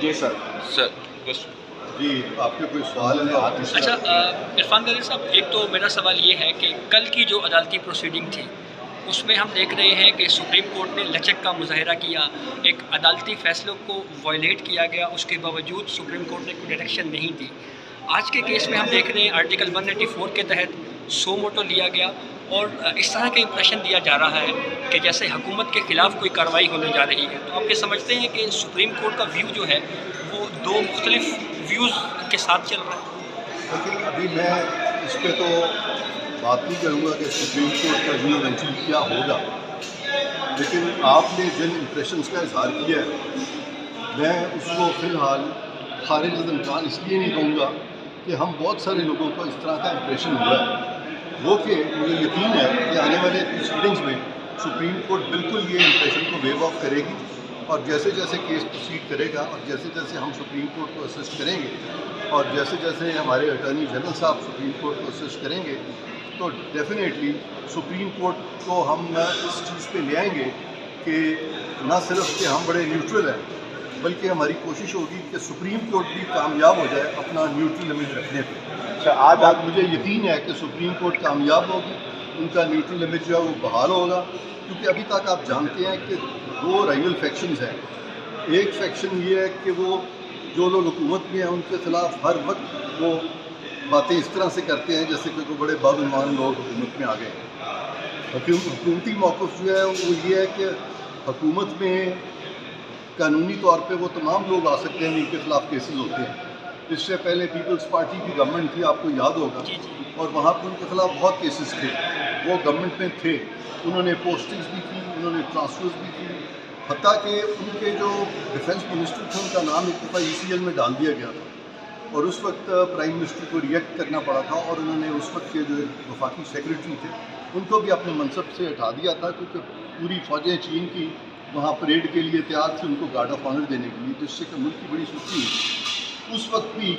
جی سر جی آپ کے کوئی سوال ہے آپ اس اچھا عرفان غنی صاحب، ایک تو میرا سوال یہ ہے کہ کل کی جو عدالتی پروسیڈنگ تھی اس میں ہم دیکھ رہے ہیں کہ سپریم کورٹ نے لچک کا مظاہرہ کیا، ایک عدالتی فیصلوں کو وائلیٹ کیا گیا، اس کے باوجود سپریم کورٹ نے کوئی ڈائریکشن نہیں دی۔ آج کے کیس میں ہم دیکھ رہے ہیں آرٹیکل 184 کے تحت سو موٹو لیا گیا، اور اس طرح کا امپریشن دیا جا رہا ہے کہ جیسے حکومت کے خلاف کوئی کارروائی ہونے جا رہی ہے۔ تو آپ یہ سمجھتے ہیں کہ سپریم کورٹ کا ویو جو ہے وہ دو مختلف ویوز کے ساتھ چل رہا ہے؟ لیکن ابھی میں اس پہ تو بات نہیں کروں گا کہ سپریم کورٹ کا ویو ایونچولی کیا ہوگا، لیکن آپ نے جن امپریشنس کا اظہار کیا ہے میں اس کو فی الحال خارج از امکان اس لیے نہیں کہوں گا کہ ہم بہت سارے لوگوں کو اس طرح کا امپریشن ہوا ہے، وہ کہ مجھے یقین ہے کہ آنے والے پروسیڈنگز میں سپریم کورٹ بالکل یہ امپریشن کو ویو آف کرے گی، اور جیسے جیسے کیس پروسیڈ کرے گا اور جیسے جیسے ہم سپریم کورٹ کو اسسٹ کریں گے اور جیسے جیسے ہمارے اٹارنی جنرل صاحب سپریم کورٹ کو اسسٹ کریں گے تو ڈیفینیٹلی سپریم کورٹ کو ہم اس چیز پہ لے آئیں گے کہ نہ صرف کہ ہم بڑے نیوٹرل ہیں بلکہ ہماری کوشش ہوگی کہ سپریم کورٹ بھی کامیاب ہو جائے اپنا نیوٹرل امیج رکھنے پہ۔ اچھا آج آج مجھے یقین ہے کہ سپریم کورٹ کامیاب ہوگی، ان کا نیوٹرل امیج جو ہے وہ بحال ہوگا، کیونکہ ابھی تک آپ جانتے ہیں کہ دو رائول فیکشنز ہیں۔ ایک فیکشن یہ ہے کہ وہ جو لوگ حکومت میں ہیں ان کے خلاف ہر وقت وہ باتیں اس طرح سے کرتے ہیں جیسے کہ کوئی بڑے بدعنوان لوگ حکومت میں آ گئے ہیں۔ حکومتی موقف جو ہے وہ یہ ہے کہ حکومت میں قانونی طور پہ وہ تمام لوگ آ سکتے ہیں جن کے خلاف کیسز ہوتے ہیں۔ اس سے پہلے پیپلز پارٹی کی گورنمنٹ تھی، آپ کو یاد ہوگا، اور وہاں پہ ان کے خلاف بہت کیسز تھے، وہ گورنمنٹ میں تھے، انہوں نے پوسٹنگز بھی کی، انہوں نے ٹرانسفرز بھی کی، حتیٰ کہ ان کے جو ڈیفنس منسٹر تھے ان کا نام ایک دفعہ ECL میں ڈال دیا گیا تھا، اور اس وقت پرائم منسٹر کو ریئیکٹ کرنا پڑا تھا، اور انہوں نے اس وقت کے جو وفاقی سیکرٹری تھے ان کو بھی اپنے منصب سے ہٹا دیا تھا، کیونکہ پوری فوجیں چین کی وہاں پریڈ کے لیے تیار تھی ان کو گارڈ آف آنر دینے کے لیے، جس سے کہ ملک کی بڑی سستی ہوئی۔ اس وقت بھی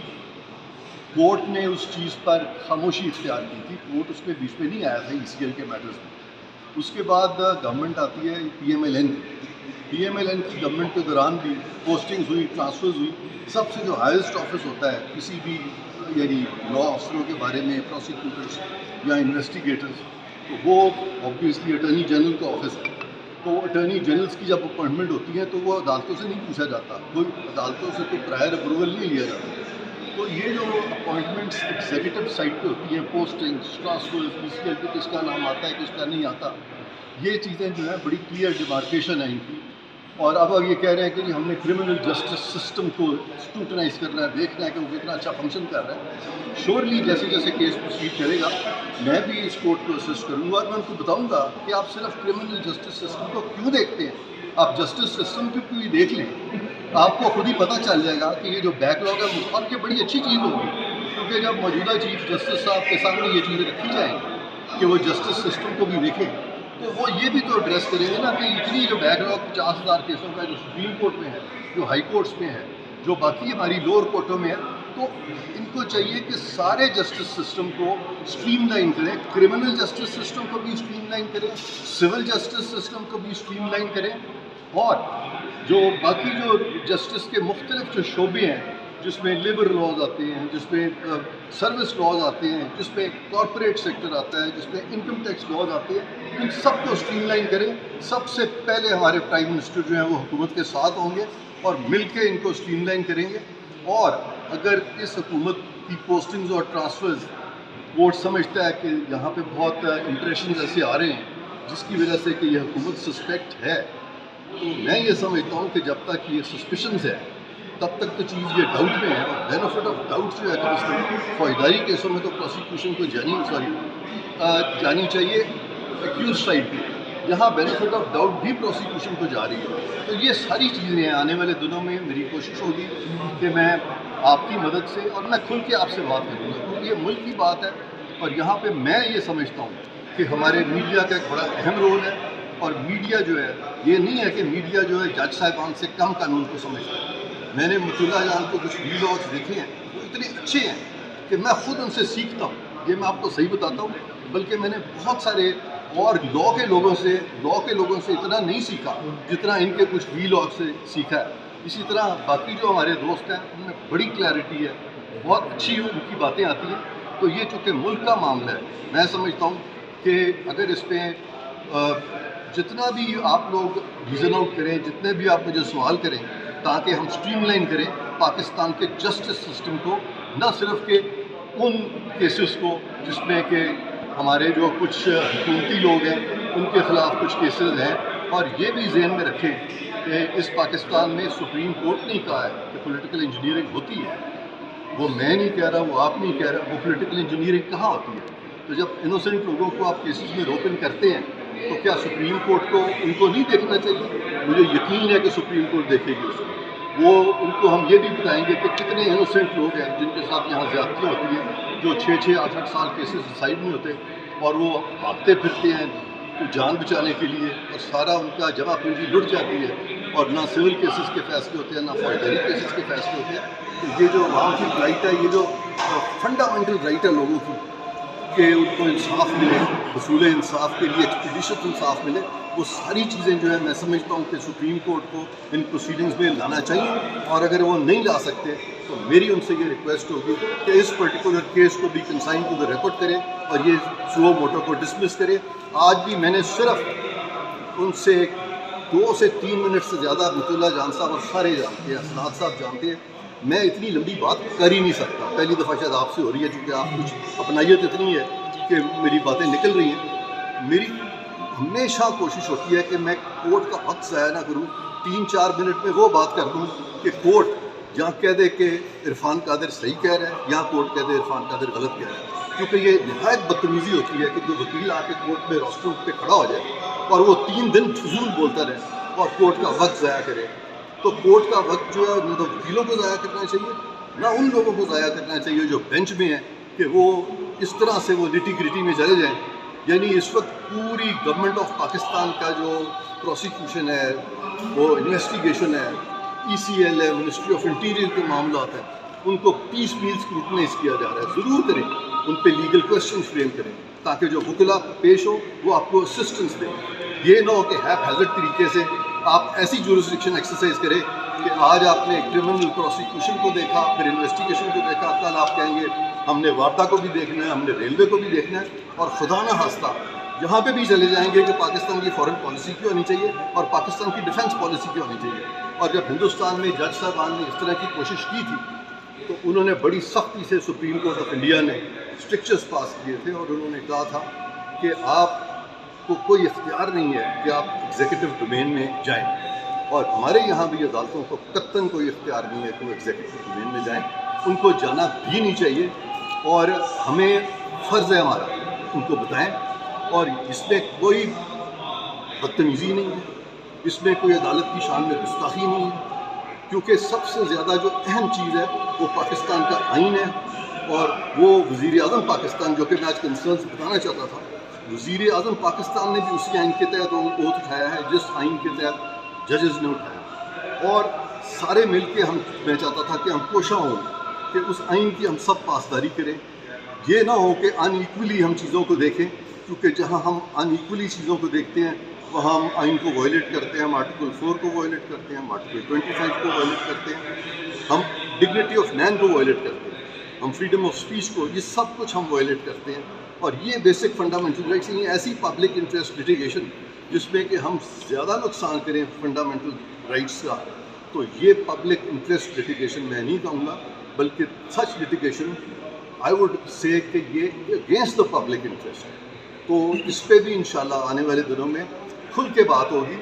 کورٹ نے اس چیز پر خاموشی اختیار کی تھی، کورٹ اس میں بیچ میں نہیں آیا تھا ECL کے میٹرز میں۔ اس کے بعد گورنمنٹ آتی ہے PMLN کی گورنمنٹ کے دوران بھی پوسٹنگز ہوئی، ٹرانسفرز ہوئی۔ سب سے جو ہائیسٹ آفس ہوتا ہے کسی بھی یعنی لا افسروں کے بارے میں، پروسیکیوٹرز یا انویسٹیگیٹرز، تو وہ آبویسلی اٹارنی جنرل کا آفس ہے۔ تو اٹارنی جنرلز کی جب اپوائنٹمنٹ ہوتی ہے تو وہ عدالتوں سے نہیں پوچھا جاتا، کوئی عدالتوں سے کوئی پرائر اپروول نہیں لیا جاتا۔ تو یہ جو اپوائنٹمنٹس ایگزیکٹو سائٹ پہ ہوتی ہیں، پوسٹنگز، ٹرانسفرز، ECL پہ کس کا نام آتا ہے کس کا نہیں آتا، یہ چیزیں جو ہیں بڑی کلیئر ڈیمارکیشن ہے ان کی۔ اور اب یہ کہہ رہے ہیں کہ جی ہم نے کرمنل جسٹس سسٹم کو اسکروٹنائز کرنا ہے، دیکھنا ہے کہ وہ کتنا اچھا فنکشن کر رہا ہے۔ شیورلی جیسے جیسے کیس پروسیڈ کرے گا میں بھی اس کورٹ کو اسسٹ کروں گا، اور میں ان کو بتاؤں گا کہ آپ صرف کرمنل جسٹس سسٹم کو کیوں دیکھتے ہیں، آپ جسٹس سسٹم کو بھی دیکھ لیں، آپ کو خود ہی پتہ چل جائے گا کہ یہ جو بیک لاگ ہے مسلمان کی بڑی اچھی چیز ہوگی، کیونکہ جب موجودہ چیف جسٹس صاحب کے سامنے یہ چیزیں رکھی جائیں گی کہ وہ جسٹس سسٹم کو بھی دیکھیں، تو وہ یہ بھی تو ایڈریس کریں گے نا کہ اتنی جو بیک لاگ 50,000 کیسوں کا جو سپریم کورٹ میں ہے، جو ہائی کورٹس میں ہے، جو باقی ہماری لوور کورٹوں میں ہے، تو ان کو چاہیے کہ سارے جسٹس سسٹم کو اسٹریم لائن کریں، کرمنل جسٹس سسٹم کو بھی اسٹریم لائن کریں، سول جسٹس سسٹم کو بھی اسٹریم لائن کریں، اور جو باقی جو جسٹس کے مختلف جو شعبے ہیں جس میں لیبر لاز آتے ہیں، جس میں سروس لاز آتے ہیں، جس میں کارپوریٹ سیکٹر آتا ہے، جس میں انکم ٹیکس لاز آتے ہیں، ان سب کو اسٹریم لائن کریں۔ سب سے پہلے ہمارے پرائم منسٹر جو ہیں وہ حکومت کے ساتھ ہوں گے اور مل کے ان کو اسٹریم لائن کریں گے، اور اگر اس حکومت کی پوسٹنگز اور ٹرانسفرز کورٹ سمجھتا ہے کہ یہاں پہ بہت امپریشنز ایسے آ رہے ہیں جس کی وجہ سے کہ یہ حکومت سسپیکٹ ہے، تو میں یہ سمجھتا ہوں کہ جب تک یہ سسپیشنز ہے تب تک تو چیز یہ ڈاؤٹ میں ہے، اور بینیفٹ آف ڈاؤٹ جو ہے کم از کم فوجداری کیسوں میں تو پروسیکیوشن کو جانی چاہیے ایکیوز سائڈ پہ، یہاں بینیفٹ آف ڈاؤٹ بھی پروسیکیوشن کو جا رہی ہے۔ تو یہ ساری چیزیں ہیں، آنے والے دنوں میں میری کوشش ہوگی کہ میں آپ کی مدد سے اور میں کھل کے آپ سے بات کروں گا، کیونکہ یہ ملک کی بات ہے، اور یہاں پہ میں یہ سمجھتا ہوں کہ ہمارے میڈیا کا ایک بڑا اہم رول ہے، اور میڈیا جو ہے یہ نہیں ہے کہ میڈیا جو ہے جج صاحبان سے کم قانون کو سمجھتا ہے۔ میں نے مطلع جان کو کچھ ویلاگس دیکھے ہیں، وہ اتنے اچھے ہیں کہ میں خود ان سے سیکھتا ہوں، یہ میں آپ کو صحیح بتاتا ہوں، بلکہ میں نے بہت سارے اور لا کے لوگوں سے اتنا نہیں سیکھا جتنا ان کے کچھ وی لاگ سے سیکھا ہے. اسی طرح باقی جو ہمارے دوست ہیں ان میں بڑی کلیئرٹی ہے, بہت اچھی ان کی باتیں آتی ہیں. تو یہ چونکہ ملک کا معاملہ ہے, میں سمجھتا ہوں کہ اگر اس پہ جتنا بھی آپ لوگ ریزن آؤٹ کریں, جتنے بھی آپ مجھے سوال کریں, تاکہ ہم اسٹریم لائن کریں پاکستان کے جسٹس سسٹم کو, نہ صرف کہ ان کیسز کو جس میں کہ ہمارے جو کچھ حکومتی لوگ ہیں ان کے خلاف کچھ کیسز ہیں, اور یہ بھی ذہن میں رکھیں کہ اس پاکستان میں سپریم کورٹ نے کہا ہے کہ پولیٹیکل انجینئرنگ ہوتی ہے. وہ میں نہیں کہہ رہا, وہ آپ نہیں کہہ رہا, وہ پولیٹیکل انجینئرنگ کہاں ہوتی ہے؟ تو جب انوسنٹ لوگوں کو آپ کیسز میں روک ان کرتے ہیں تو کیا سپریم کورٹ کو ان کو نہیں دیکھنا چاہیے؟ مجھے یقین ہے کہ سپریم کورٹ دیکھے گی اس کو. وہ ان کو ہم یہ بھی بتائیں گے کہ کتنے انوسنٹ لوگ ہیں جن کے ساتھ یہاں زیادتی ہوتی ہے, جو 6-6, 8-8 سال کیسز ڈسائڈ نہیں ہوتے, اور وہ بھاگتے پھرتے ہیں تو جان بچانے کے لیے, اور سارا ان کا جمع پونجی لٹ جاتی ہے, اور نہ سول کیسز کے فیصلے ہوتے ہیں, نہ فوجداری کیسز کے فیصلے ہوتے ہیں. تو یہ جو عوام کی رائٹ ہے, یہ جو فنڈامنٹل رائٹ ہے لوگوں کی کہ ان کو انصاف ملے, حصول انصاف کے لیے ایکسپیڈیشن انصاف ملے, وہ ساری چیزیں جو ہے میں سمجھتا ہوں کہ سپریم کورٹ کو ان پروسیڈنگز میں لانا چاہیے. اور اگر وہ نہیں لا سکتے تو میری ان سے یہ ریکویسٹ ہوگی کہ اس پرٹیکولر کیس کو بھی کنسائن ٹو دا ریکارڈ کریں اور یہ سو موٹو کو ڈسمس کریں. آج بھی میں نے صرف ان سے 2 سے 3 منٹ سے زیادہ مطلع جان صاحب اور سارے جانتے ہیں, اسناد صاحب جانتے ہیں, میں اتنی لمبی بات کر ہی نہیں سکتا. پہلی دفعہ شاید آپ سے ہو رہی ہے, چونکہ آپ کچھ اپنائیت اتنی ہے کہ میری باتیں نکل رہی ہیں. میری ہمیشہ کوشش ہوتی ہے کہ میں کورٹ کا وقت ضائع نہ کروں, 3-4 منٹ میں وہ بات کر دوں کہ کورٹ جہاں کہہ دے کہ عرفان قادر صحیح کہہ رہا ہے, یہاں کورٹ کہہ دے عرفان قادر غلط کہہ رہا ہے. کیونکہ یہ نہایت بدتمیزی ہوتی ہے کہ جو وکیل آ کے کورٹ میں روسٹر پہ کھڑا ہو جائے اور وہ 3 دن فضول بولتا رہے اور کورٹ کا وقت ضائع کرے. تو کورٹ کا وقت جو ہے نہ تو وکیلوں کو ضائع کرنا چاہیے, نہ ان لوگوں کو ضائع کرنا چاہیے جو بینچ میں ہیں, کہ وہ اس طرح سے وہ نٹی گریٹی میں چلے جائیں. یعنی اس وقت پوری گورنمنٹ آف پاکستان کا جو پروسیکیوشن ہے, وہ انویسٹیگیشن ہے, ECL ہے, منسٹری آف انٹیریئر کے معاملات ہیں, ان کو پیس میل اسکروٹنائز کیا جا رہا ہے. ضرور کریں, ان پہ لیگل کویسچن فریم کریں تاکہ جو وکلا پیش ہو وہ آپ کو اسسٹنس دیں. یہ نہ ہو کہ ہیپ ہیزرڈ طریقے سے آپ ایسی جورسڈکشن ایکسرسائز کریں کہ آج آپ نے کرمنل پروسیکیوشن کو دیکھا, پھر انویسٹیگیشن کو دیکھا, کل آپ کہیں گے ہم نے وارتا کو بھی دیکھنا ہے, ہم نے ریلوے کو بھی دیکھنا ہے, اور خدا نہ خواستہ یہاں پہ بھی چلے جائیں گے کہ پاکستان کی فارن پالیسی کیوں ہونی چاہیے اور پاکستان کی ڈیفنس پالیسی کیوں ہونی چاہیے. اور جب ہندوستان میں جج صاحبان نے اس طرح کی کوشش کی تھی تو انہوں نے بڑی سختی سے سپریم کورٹ آف انڈیا نے اسٹرکچرز پاس کیے تھے, اور انہوں نے کہا تھا کہ آپ کو کوئی اختیار نہیں ہے کہ آپ ایگزیکٹو ڈومین میں جائیں. اور ہمارے یہاں بھی عدالتوں کو قطعاً کوئی اختیار نہیں ہے کہ وہ ایگزیکٹو ڈومین میں جائیں, ان کو جانا بھی نہیں چاہیے, اور ہمیں فرض ہے ہمارا ان کو بتائیں. اور اس میں کوئی بدتمیزی نہیں ہے, اس میں کوئی عدالت کی شان میں گستاخی نہیں ہے, کیونکہ سب سے زیادہ جو اہم چیز ہے وہ پاکستان کا آئین ہے. اور وہ وزیر اعظم پاکستان, جو کہ میں آج کنسرنس بتانا چاہتا تھا, وزیر اعظم پاکستان نے بھی اسی آئین کے تحت اوتھ اٹھایا ہے جس آئین کے تحت ججز نے اٹھایا. اور سارے مل کے میں چاہتا تھا کہ ہم کوشاں ہوں کہ اس آئین کی ہم سب پاسداری کریں. یہ نہ ہو کہ ان ایکولی ہم چیزوں کو دیکھیں, کیونکہ جہاں ہم ان ایکولی چیزوں کو دیکھتے ہیں وہاں ہم آئین کو وائلیٹ کرتے ہیں, ہم آرٹیکل 4 کو وائلیٹ کرتے ہیں, ہم آرٹیکل 25 کو وائلیٹ کرتے ہیں, ہم ڈگنیٹی آف مین کو وائلیٹ کرتے ہیں, ہم فریڈم آف اسپیچ کو, یہ سب کچھ ہم وائلیٹ کرتے ہیں. اور یہ بیسک فنڈامنٹل رائٹس ہیں. ایسی پبلک انٹرسٹ لٹیگیشن جس میں کہ ہم زیادہ نقصان کریں فنڈامنٹل رائٹس کا, تو یہ پبلک انٹرسٹ لٹیگیشن میں نہیں کہوں گا, بلکہ سچ لٹیگیشن آئی ووڈ سے کہ یہ اگینسٹ دا پبلک انٹرسٹ. تو اس پہ بھی انشاءاللہ آنے والے دنوں میں کھل کے بات ہوگی.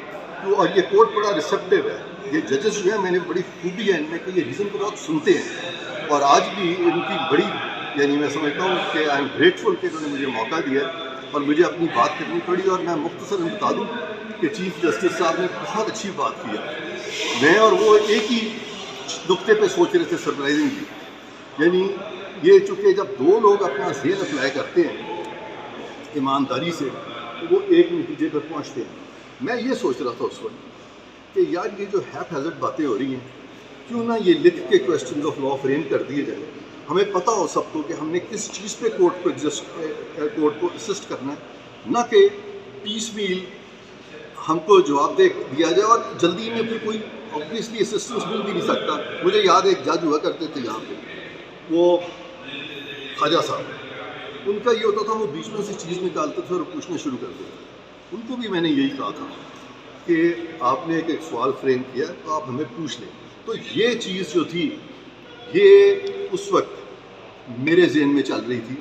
اور یہ کورٹ بڑا ریسیپٹیو ہے, یہ ججز جو ہیں میں نے بڑی خوبی ہے ان میں کہ یہ ریزن کو بہت سنتے ہیں, اور آج بھی ان کی بڑی, یعنی میں سمجھتا ہوں کہ آئی ایم گریٹفل کہ انہوں نے مجھے موقع دیا ہے اور مجھے اپنی بات کرنی پڑی. اور میں مختصر بتا دوں کہ چیف جسٹس صاحب نے بہت اچھی بات کی ہے. میں اور وہ ایک ہی نقطے پہ سوچ رہے تھے سرپرائزنگلی, یعنی یہ چونکہ جب 2 لوگ اپنا ذہن اپلائی کرتے ہیں ایمانداری سے تو وہ ایک نتیجے پر پہنچتے ہیں. میں یہ سوچ رہا تھا اس وقت کہ یار یہ جو ہیپ ہیزرڈ باتیں ہو رہی ہیں, کیوں نہ یہ لکھ کے کویسچنز آف لا فریم کر دیے جائیں, ہمیں پتہ ہو سب کو کہ ہم نے کس چیز پہ کورٹ کو اسسٹ کرنا ہے, نہ کہ پیس میل ہم کو جواب دیا جائے, اور جلدی میں پھر کوئی آبویسلی اسسٹنس مل بھی نہیں سکتا. مجھے یاد ہے ایک جج ہوا کرتے تھے یہاں پہ, وہ خواجہ صاحب, ان کا یہ ہوتا تھا وہ بیچ میں سے چیز نکالتے تھے اور پوچھنا شروع کر دیتے تھے. ان کو بھی میں نے یہی کہا تھا کہ آپ نے ایک سوال فریم کیا تو آپ ہمیں پوچھ لیں. تو یہ چیز جو تھی یہ اس وقت میرے ذہن میں چل رہی تھی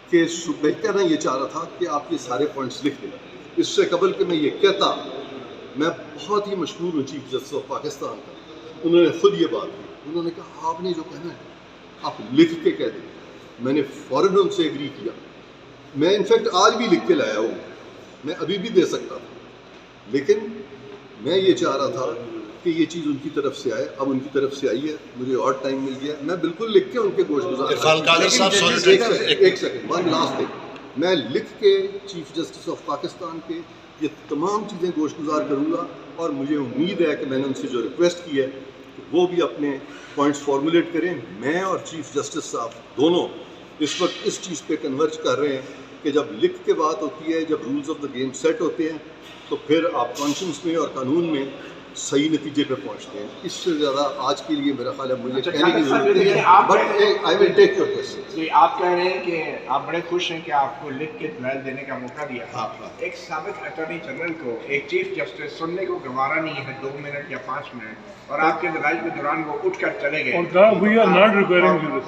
کہ بہتر میں یہ چاہ رہا تھا کہ آپ یہ سارے پوائنٹس لکھ دیں. اس سے قبل کہ میں یہ کہتا, میں بہت ہی مشہور ہوں چیف جسٹس آف پاکستان کا, انہوں نے خود یہ بات کی. انہوں نے کہا آپ نے جو کہنا ہے آپ لکھ کے کہہ دیں. میں نے فوراً ان سے ایگری کیا. میں انفیکٹ آج بھی لکھ کے لایا ہوں, میں ابھی بھی دے سکتا تھا, لیکن میں یہ چاہ رہا تھا کہ یہ چیز ان کی طرف سے آئے. اب ان کی طرف سے آئی ہے, مجھے اور ٹائم مل گیا, میں بالکل لکھ کے ان کے گوش گزار. ایک سیکنڈ, ون لاسٹ تھنگ, میں لکھ کے چیف جسٹس آف پاکستان کے یہ تمام چیزیں گوش گزار کروں گا, اور مجھے امید ہے کہ میں نے ان سے جو ریکویسٹ کی ہے کہ وہ بھی اپنے پوائنٹس فارمولیٹ کریں. میں اور چیف جسٹس صاحب دونوں اس وقت اس چیز پہ کنورج کر رہے ہیں کہ جب لکھ کے بات ہوتی ہے, جب rules of the game set ہوتے ہیں, تو پھر آپ کانشنس میں اور قانون میں صحیح نتیجے پہ پہنچتے ہیں. اس سے زیادہ آج کے لیے میرا خیال ہے مجھے کہنے کی ضرورت نہیں ہے, but I will take your question. جی, آپ کہہ رہے ہیں کہ آپ بڑے خوش ہیں کہ آپ کو لکھ کے دلائل دینے کا موقع دیا. ایک سابق اٹارنی جنرل کو ایک چیف جسٹس سننے کو گوارا نہیں ہے 2 منٹ یا 5 منٹ, اور آپ کے دلائل کے دوران وہ اٹھ کر چلے گئے,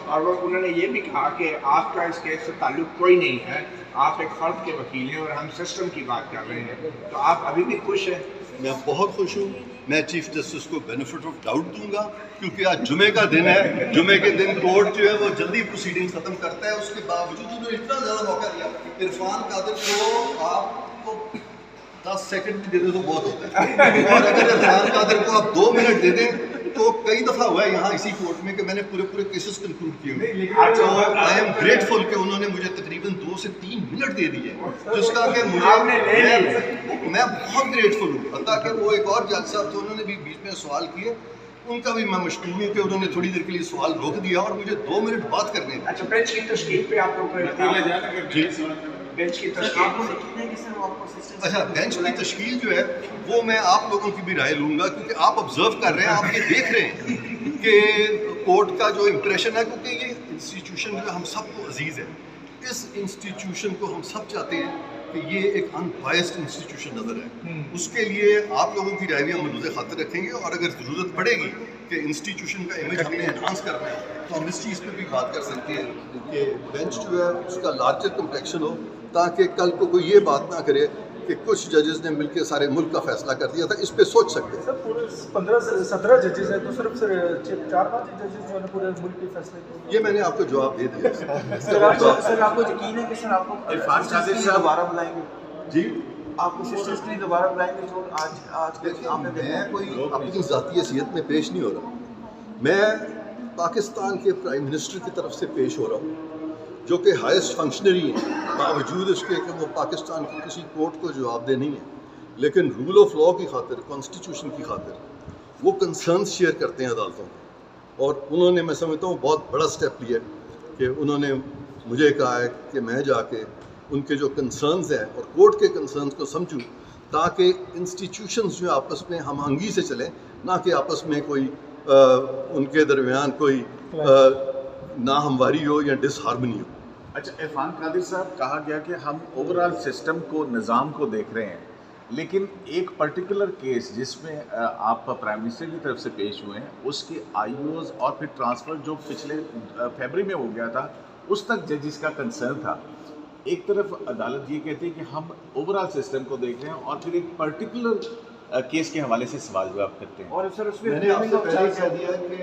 اور وہ انہوں نے یہ بھی کہا کہ آپ کا اس کیس سے تعلق کوئی نہیں ہے, آپ ایک فرد کے وکیل ہیں اور ہم سسٹم کی بات کر رہے ہیں. تو آپ ابھی بھی خوش ہیں؟ میں بہت خوش ہوں. میں چیف جسٹس کو بینیفٹ آف ڈاؤٹ دوں گا, کیونکہ آج جمعے کا دن ہے. جمعے کے دن کورٹ جو ہے وہ جلدی پروسیڈنگ ختم کرتا ہے. اس کے باوجود انہوں نے اتنا زیادہ موقع دیا. عرفان قادر کو آپ کو 10 سیکنڈ دے دیں تو بہت ہوتا ہے, اور اگر عرفان قادر کو آپ 2 منٹ دے دیں تو کئی دفعہ ہوا ہے یہاں اسی کورٹ میں کہ میں نے پورے کیسز کنکلوڈ کیے ہوئے. تو آئی ایم گریٹفل کہ انہوں نے مجھے تقریباً 2 سے 3 منٹ دے دیے, جس کا کہ میں بہت گریٹفل ہوں. حتیٰ کہ وہ ایک اور جج صاحب تھے, انہوں نے بھی بیچ میں سوال کیے, ان کا بھی میں مشکور ہوں کہ انہوں نے تھوڑی دیر کے لیے سوال روک دیا اور مجھے 2 منٹ بات کرنے دیا. اچھا, بینچ کی تشکیل پہ آپ لوگ بینچ کی تشکیل, اچھا بینچ کی تشکیل جو ہے وہ میں آپ لوگوں کی بھی رائے لوں گا, کیونکہ آپ آبزرو کر رہے ہیں, آپ یہ دیکھ رہے ہیں کہ کورٹ کا جو امپریشن ہے, کیونکہ یہ انسٹیٹیوشن جو ہے ہم سب کو عزیز ہے. اس انسٹیٹیوشن کو ہم سب چاہتے ہیں کہ یہ ایک ان بائسڈ انسٹیٹیوشن نظر ہے. اس کے لیے آپ لوگوں کی رائے بھی ہم مدد خاطر رکھیں گے, اور اگر ضرورت پڑے گی کہ انسٹیٹیوشن کا امیج ہم نے انہانس کرنا ہے تو ہم اس چیز پہ بھی بات کر سکتے ہیں کہ بینچ جو ہے اس کا لارجر کمپلیکشن ہو, تاکہ کل کو کوئی یہ بات نہ کرے کہ کچھ ججز نے مل کے سارے ملک کا فیصلہ کر دیا تھا. اس پہ سوچ سکتے ہیں. سر پورے 15 سے 17 ججز ہیں, تو صرف 4-5 ججز جو ہے پورے ملک کے فیصلے کو, یہ میں نے آپ کو جواب دے دیا. سر آپ کو یقین ہے کہ سر آپ کو عرفان قادر صاحب دوبارہ بلائیں گے؟ جی, آپ کو سسٹمز کے لیے دوبارہ بلائیں گے جو آج میں کوئی اپنی ذاتی حیثیت میں پیش نہیں ہو رہا. میں پاکستان کے پرائم منسٹر کی طرف سے پیش ہو رہا ہوں, جو کہ ہائیسٹ فنکشنری ہیں, باوجود اس کے کہ وہ پاکستان کی کسی کورٹ کو جواب دہ نہیں ہے, لیکن رول آف لا کی خاطر, کانسٹیٹیوشن کی خاطر وہ کنسرنس شیئر کرتے ہیں عدالتوں کو. اور انہوں نے, میں سمجھتا ہوں بہت بڑا سٹیپ لیا کہ انہوں نے مجھے کہا ہے کہ میں جا کے ان کے جو کنسرنز ہیں اور کورٹ کے کنسرنز کو سمجھوں, تاکہ انسٹیٹیوشنز جو آپس میں ہم آہنگی سے چلیں, نہ کہ آپس میں کوئی ان کے درمیان کوئی ناہمواری ہو یا ڈس ہارمنی ہو. اچھا عرفان قادر صاحب, کہا گیا کہ ہم اوور آل سسٹم کو, نظام کو دیکھ رہے ہیں, لیکن ایک پرٹیکولر کیس جس میں آپ پرائم منسٹر کی طرف سے پیش ہوئے ہیں, اس کے آئی اوز اور پھر ٹرانسفر جو پچھلے فیبری میں ہو گیا تھا, اس تک ججز کا کنسرن تھا. ایک طرف عدالت یہ کہتی ہے کہ ہم اوور آل سسٹم کو دیکھ رہے ہیں, اور پھر ایک پرٹیکولر کیس کے حوالے سے سوال جواب کرتے ہیں. اور سر اس میں میں نے آپ سے پہلے ہی کہہ دیا کہ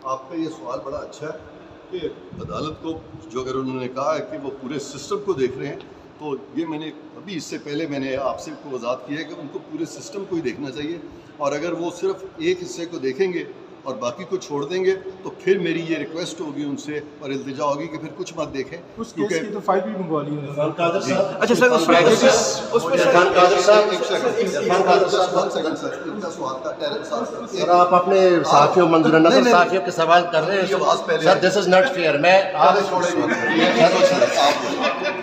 آپ کا یہ سوال بڑا اچھا ہے کہ عدالت کو جو اگر انہوں نے کہا ہے کہ وہ پورے سسٹم کو دیکھ رہے ہیں, تو یہ میں نے ابھی اس سے پہلے میں نے آپ سے کو وضاحت کی ہے کہ ان کو پورے سسٹم کو ہی دیکھنا چاہیے. اور اگر وہ صرف ایک حصے کو دیکھیں گے اور باقی کو چھوڑ دیں گے, تو پھر میری یہ ریکویسٹ ہوگی ان سے اور التجا ہوگی کہ پھر کچھ مت دیکھیں. اس کیس کی تو فائل بھی منگوا لی ہے. اچھا سر, سر آپ اپنے صحافیوں منظور نظر صحافیوں کے سوال کر رہے ہیں سر, دس از ناٹ فیئر. میں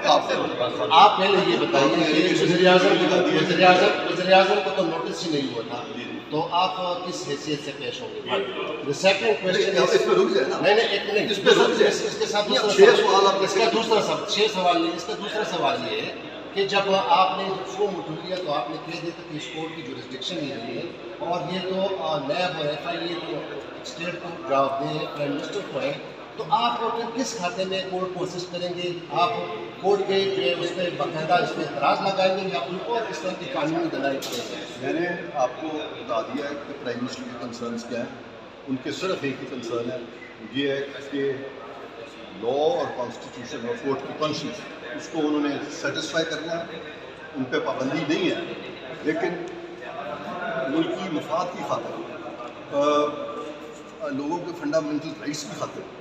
آپ پہلے یہ بتائیے کہ وزیر اعظم کو تو نوٹس ہی نہیں ہوا تھا، تو آپ کس حیثیت سے پیش ہوں گے؟ سیکنڈ کوشچن اس پہ رک جائے نا، نہیں ایک منٹ، اس پہ رک جائے، اس کے ساتھ چھ سوال آپ اس کا دوسرا سوال، 6 سوال نہیں، اس کا دوسرا سوال یہ ہے کہ جب آپ نے فارم اٹھا لیا تو آپ نے کہہ دیا تھا کہ اس کورٹ کی جورسڈکشن ہی رہی ہے، اور یہ تو نیب اور ایف آئی اے تو اسٹیٹ کو جواب دیں، پرائم منسٹر کو ہے، تو آپ پھر کس کھاتے میں کورٹ کو اسسٹ کریں گے؟ آپ کورٹ کے جو ہے اس پہ باقاعدہ اس پہ اعتراض لگائیں گے یا ان کو اس طرح کی قانونی دلائل کریں گے؟ میں نے آپ کو بتا دیا ہے کہ پرائم منسٹر کے کنسرنس کیا ہیں، ان کے صرف ایک ہی کنسرن ہے، یہ ہے کہ لا اور کانسٹیٹیوشن اور کورٹ کی کانشنس اس کو انہوں نے سیٹسفائی کرنا ہے، ان پہ پابندی نہیں ہے، لیکن ملکی مفاد کی خاطر، لوگوں کے فنڈامنٹل رائٹس کی خاطر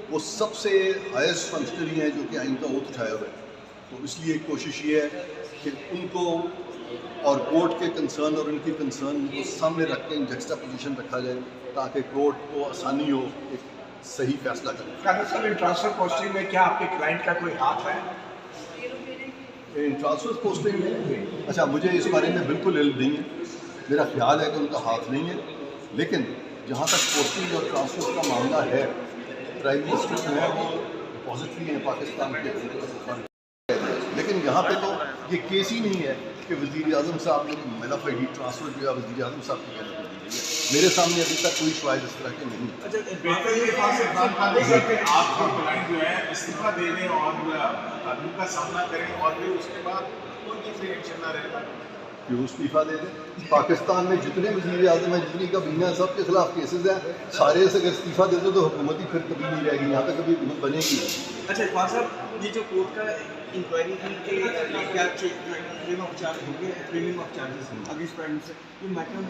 وہ سب سے ہائیسٹ فنکشنری ہیں جو کہ آئین کا اوتھ اٹھایا ہوا ہے، تو اس لیے کوشش یہ ہے کہ ان کو اور کورٹ کے کنسرن اور ان کی کنسرن کو سامنے رکھ کے جکسٹا پوزیشن رکھا جائے تاکہ کورٹ کو آسانی ہو ایک صحیح فیصلہ کرے۔ قادر صاحب، ان ٹرانسفر پوسٹنگ میں کیا آپ کے کلائنٹ کا کوئی ہاتھ ہے؟ ٹرانسفر پوسٹنگ میں اچھا مجھے اس بارے میں بالکل علم نہیں ہے، میرا خیال ہے کہ ان کا ہاتھ نہیں ہے، لیکن جہاں تک پوسٹنگ اور ٹرانسفر کا معاملہ ہے، پرائم منسٹر جو ہے وہ ڈپازٹری ہیں پاکستان کے، لیکن یہاں پہ تو یہ کیس ہی نہیں ہے کہ وزیر اعظم صاحب نے ملف آئی ڈی ٹرانسفر جو ہے وزیر اعظم صاحب کی جانب سے دی ہے، میرے سامنے ابھی تک کوئی شواہد اس طرح کے نہیں ہیں۔ آپ کا کلائنٹ جو ہے استعفیٰ دے دیں اور قانون کا سامنا کریں اور پھر اس کے بعد کوئی دوسری ایکشن نہ رہے گا، کیوں استعفیٰ دے دیں؟ پاکستان میں جتنے وزیر اعظم ہیں، جتنی کابینہ ہیں، سب کے خلاف کیسز ہیں، سارے سے اگر استعفیٰ دے دو تو حکومت ہی پھر کبھی نہیں رہے گی، یہاں پہ کبھی حکومت بنے گی نہیں۔ اچھا اقبال صاحب، یہ جو کورٹ کا انکوائری کی کہ کیا فریم آف چارج ہو گیا، premium of charges against prime minister, یہ محکمہ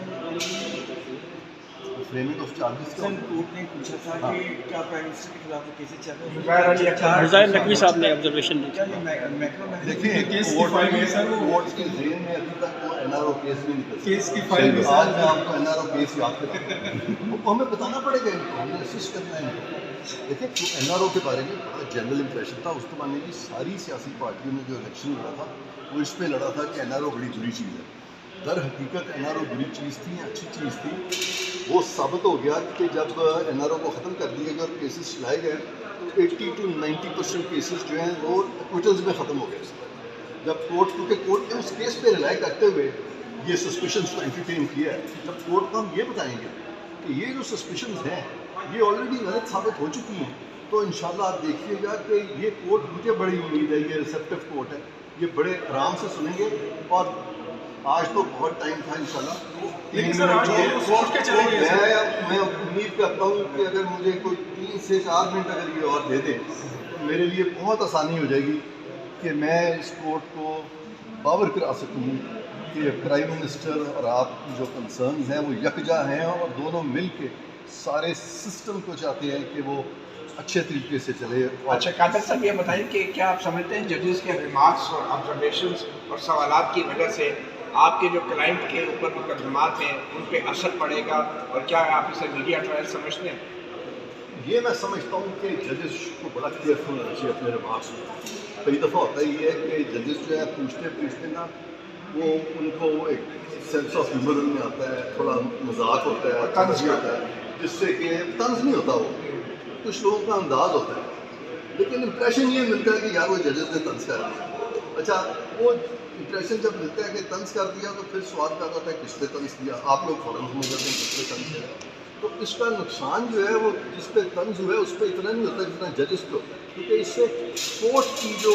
فریمنگ آف چارجز کا کورٹ نے پوچھا تھا کہ کیا پرائم منسٹر کے خلاف کیسز چل رہے مرزا نقوی صاحب نے آبزرویشن دی، کیا یہ محکمہ دیکھیں کورٹ کے ذہن میں ابھی تک وہ این آر او کیس نہیں نکل، آج میں آپ کو این آر او کیس یاد کروں وہ ہمیں بتانا پڑے گا، ہم نے اسسٹ کرنا ہے۔ دیکھیں این آر او کے بارے میں بڑا جنرل امپریشن تھا، اس زمانے کی ساری سیاسی پارٹیوں نے جو الیکشن لڑا تھا وہ اس پہ لڑا تھا کہ این آر او بڑی بری چیز ہے، در حقیقت این آر او بری چیز تھی، اچھی چیز تھی، وہ ثابت ہو گیا کہ جب این آر او کو ختم کر دیا گیا اور کیسز چلائے گئے تو 80 to 90% کیسز جو ہیں وہ ایکوٹلز میں ختم ہو گئے۔ جب کورٹ، کیونکہ کورٹ نے اس کیس پہ ریلائی کرتے ہوئے یہ سسپیشنز کو انٹرٹین کیا ہے، جب کورٹ کو ہم یہ بتائیں گے کہ یہ جو سسپیشنز ہیں یہ آلریڈی غلط ثابت ہو چکی ہیں، تو انشاءاللہ آپ دیکھیے گا کہ یہ کورٹ، مجھے بڑی امید ہے، یہ ریسیپٹیو کورٹ ہے، یہ بڑے آرام سے سنیں گے، اور آج تو بہت ٹائم تھا انشاءاللہ، میں امید کرتا ہوں کہ اگر مجھے کوئی 3 سے 4 منٹ اگر یہ اور دے دیں تو میرے لیے بہت آسانی ہو جائے گی کہ میں اس کورٹ کو باور کرا سکوں کہ پرائم منسٹر اور آپ کی جو کنسرنز ہیں وہ یکجا ہیں اور دونوں مل کے سارے سسٹم کو چاہتے ہیں کہ وہ اچھے طریقے سے چلے۔ اچھا قادر صاحب، یہ بتائیں کہ کیا آپ سمجھتے ہیں ججز کے ریمارکس اور آبزرویشنز اور سوالات کی وجہ سے آپ کے جو کلائنٹ کے اوپر مقدمات ہیں ان پہ اثر پڑے گا، اور کیا آپ اسے میڈیا ٹرائل سمجھتے ہیں؟ یہ میں سمجھتا ہوں کہ ججز کو بڑا کیئرفل ہونا چاہیے اپنے ریمارکس میں۔ کئی دفعہ ہوتا ہی ہے کہ ججز جو ہے پوچھتے نا وہ ان کو ایک سینس آف ہیومر میں آتا ہے، تھوڑا مذاق ہوتا ہے، طنز ہوتا ہے، جس سے کہ طنز نہیں ہوتا، وہ کچھ لوگوں کا انداز ہوتا ہے، لیکن امپریشن یہ ملتا ہے کہ یار وہ ججز نے طنز کر دیا۔ اچھا وہ امپریشن جب ملتا ہے کہ طنز کر دیا تو پھر سوال پیدا ہوتا ہے کس پہ طنز کیا، آپ لوگ فوراً سمجھ جاتے ہیں کس پہ طنز کیا، تو اس کا نقصان جو ہے وہ جس پہ طنز ہوا ہے اس پہ اتنا نہیں ہوتا جتنا ججز پہ ہوتا ہے، کیونکہ اس سے کورٹ کی جو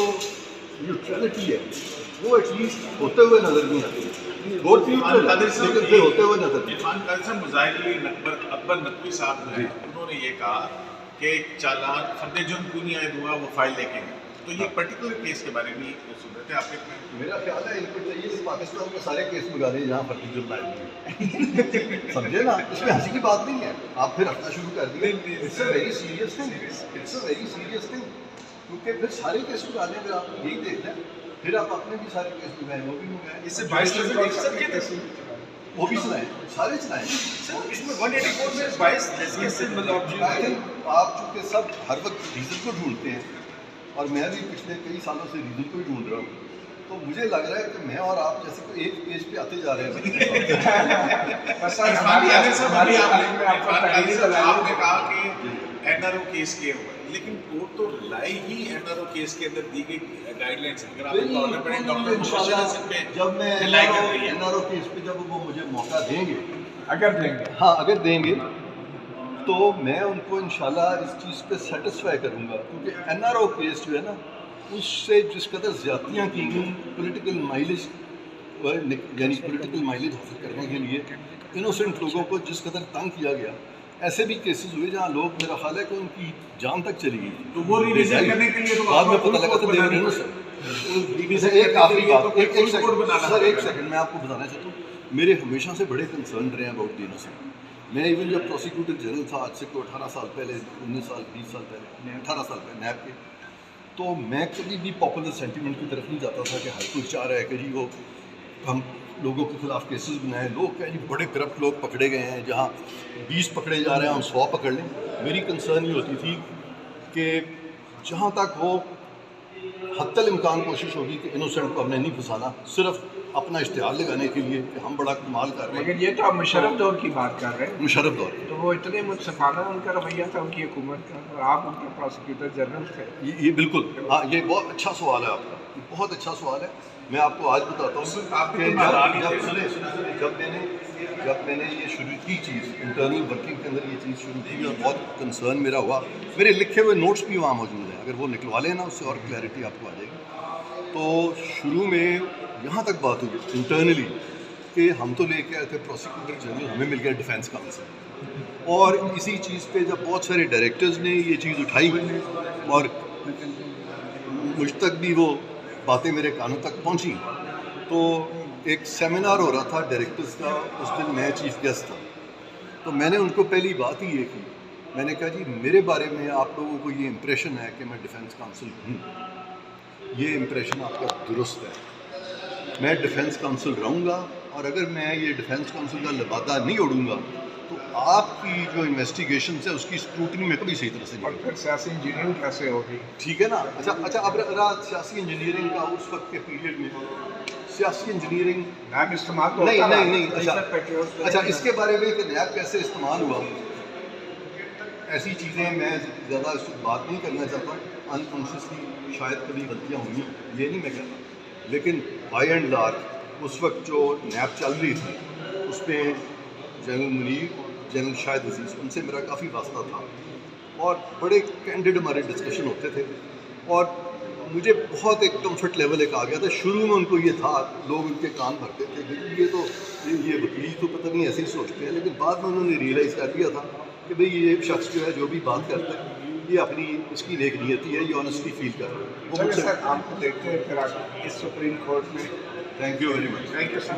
نیوٹرلٹی ہے وہ ایٹ لیسٹ ہوتے ہوئے نظر نہیں آتی، کورٹ نیوٹرل ہے لیکن پھر ہوتے ہوئے نظر نہیں عرفان قادر صاحب، مظاہرین اکبر نقوی صاحب جو ہیں انہوں نے یہ کہا کہ چالان فرد جرم کیوں نہیں عائد ہوا، وہ فائل لے کے گئے، تو یہ پرٹیکولر کیس کے بارے میں سن رہے تھے آپ؟ میرا خیال ہے ان کو چاہیے کہ پاکستان میں سارے کیس منگا دیں جہاں فرد جرم عائد ہوئے، سمجھے نا، اس میں ہنسی کی بات نہیں ہے، آپ پھر اپنا شروع کر دیے، it's a very serious thing, it's a very serious thing, کیونکہ پھر سارے کیس منگا لیں، اگر آپ یہی دیکھ لیں پھر آپ اپنے بھی سارے کیس منگائیں، وہ بھی منگائیں، اس سے 22 وہ بھی سنائیں، سارے چلائیں۔ اس میں 184 میں 22 کیسز مطلب آپ چونکہ سب ہر وقت ریزن کو ڈھونڈتے ہیں، اور میں بھی پچھلے کئی سالوں سے ریزن کو ہی ڈھونڈ رہا ہوں. تو مجھے لگ رہا ہے کہ میں اور آپ جیسے کوئی ایک پیج پہ آتے جا رہے ہیں. آپ نے کہا کہ NRO کیس کے ہوئے، لیکن کورٹ تو رائے ہی NRO کیس کے اندر دی گئی گائیڈ لائنس. اگر آپ جب میں NRO کیس پہ جب وہ مجھے موقع دیں گے، اگر دیں گے تو میں ان کو انشاءاللہ اس چیز پہ سیٹسفائی کروں گا. کیونکہ NRO کیس جو ہے نا، اس سے جس قدر زیادتیاں کی گئیں پولیٹیکل مائلیج، یعنی پولیٹیکل مائلیج حاصل کرنے کے لیے انوسنٹ لوگوں کو جس قدر تنگ کیا گیا، ایسے بھی کیسز ہوئے جہاں لوگ، میرا خیال ہے کہ ان کی جان تک چلی گئی. تو وہ ریویژن کرنے کے لیے بعد میں پتہ لگا تو ایک آخری بات، ایک سیکنڈ میں آپ کو بتانا چاہتا ہوں. میرے ہمیشہ سے بڑے کنسرن رہے ہیں اباؤٹ دی انوسنٹ. میں ایون جب پروسیکیوٹر جنرل تھا آج سے کوئی 18 سال پہلے، 19 سال 20 سال پہلے، 18 سال پہلے نیب کے، تو میں کبھی بھی پاپولر سینٹیمنٹ کی طرف نہیں جاتا تھا کہ ہر کوئی چاہ رہا ہے کہ جی وہ ہم لوگوں کے خلاف کیسز بنائیں. لوگ کہیں جی بڑے کرپٹ لوگ پکڑے گئے ہیں، جہاں 20 پکڑے جا رہے ہیں ہم 100 پکڑ لیں. میری کنسرن یہ ہوتی تھی کہ جہاں تک ہو حتی الامکان کوشش ہوگی کہ انوسنٹ کو ہم نے نہیں پھنسانا، صرف اپنا اشتہار لگانے کے لیے کہ ہم بڑا کمال کر رہے ہیں. لیکن یہ تو آپ مشرف دور کی بات کر رہے ہیں. مشرف دور تو وہ اتنے منصفانہ ان کا رویہ تھا ان کی حکومت کا، اور آپ ان کے پروسیکیوٹر جنرل تھے. یہ بالکل، ہاں یہ بہت اچھا سوال ہے آپ کا، یہ بہت اچھا سوال ہے. میں آپ کو آج بتاتا ہوں کہ جب میں نے یہ شروع کی چیز انٹرنل ورکنگ کے اندر یہ چیز شروع کی اور بہت کنسرن میرا ہوا. میرے لکھے ہوئے نوٹس بھی وہاں موجود ہیں، اگر وہ نکلوا لینا اس سے اور کلیئرٹی آپ کو آ جائے گی. تو شروع میں یہاں تک بات ہوئی انٹرنلی کہ ہم تو لے کے آئے تھے پروسیکیوٹر جنرل، ہمیں مل گیا ڈیفینس کاؤنسل. اور اسی چیز پہ جب بہت سارے ڈائریکٹرز نے یہ چیز اٹھائی اور مجھ تک بھی وہ باتیں میرے کانوں تک پہنچی، تو ایک سیمینار ہو رہا تھا ڈائریکٹرز کا، اس دن میں چیف گیسٹ تھا. تو میں نے ان کو پہلی بات ہی یہ کی، میں نے کہا جی میرے بارے میں آپ لوگوں کو یہ امپریشن ہے کہ میں ڈیفینس کاؤنسل ہوں، یہ امپریشن آپ کا درست ہے. میں ڈیفینس کاؤنسل رہوں گا، اور اگر میں یہ ڈیفینس کاؤنسل کا لبادہ نہیں اڑوں گا تو آپ کی جو انویسٹیگیشنس ہے اس کی اسکروٹنی میں کبھی صحیح طرح سے نہیں. اور پھر سیاسی انجینئرنگ کیسے ہوگی؟ ٹھیک ہے نا. اچھا اب سیاسی انجینئرنگ کا اس وقت کے پیریڈ میں سیاسی انجینئرنگ نیب استعمال نہیں. اچھا اس کے بارے میں کہ نیب کیسے استعمال ہوا، ایسی چیزیں میں زیادہ اس وقت بات نہیں کرنا چاہتا. انکانشیسلی شاید کبھی غلطیاں ہوئی ہیں، یہ نہیں میں کہتا. لیکن بائی اینڈ لارج اس وقت جو نیب چل رہی تھی اس میں جنرل منیر، جنرل شاہد عزیز، ان سے میرا کافی واسطہ تھا اور بڑے کینڈیڈ ہمارے ڈسکشن ہوتے تھے. اور مجھے بہت ایک کمفرٹ لیول ایک آ گیا تھا. شروع میں ان کو یہ تھا، لوگ ان کے کان بھرتے تھے کہ یہ وکیل تو پتہ نہیں ایسے ہی سوچتے ہیں، لیکن بعد میں انہوں نے ریئلائز کر لیا تھا کہ بھئی یہ ایک شخص جو ہے جو بھی بات کرتا ہے یہ اپنی اس کی نیک نیتی ہے، یہ آنیسٹلی فیل کر رہا ہے. سر آپ کو دیکھتے ہیں پھر اس سپریم کورٹ میں. Thank you very much. Thank you sir.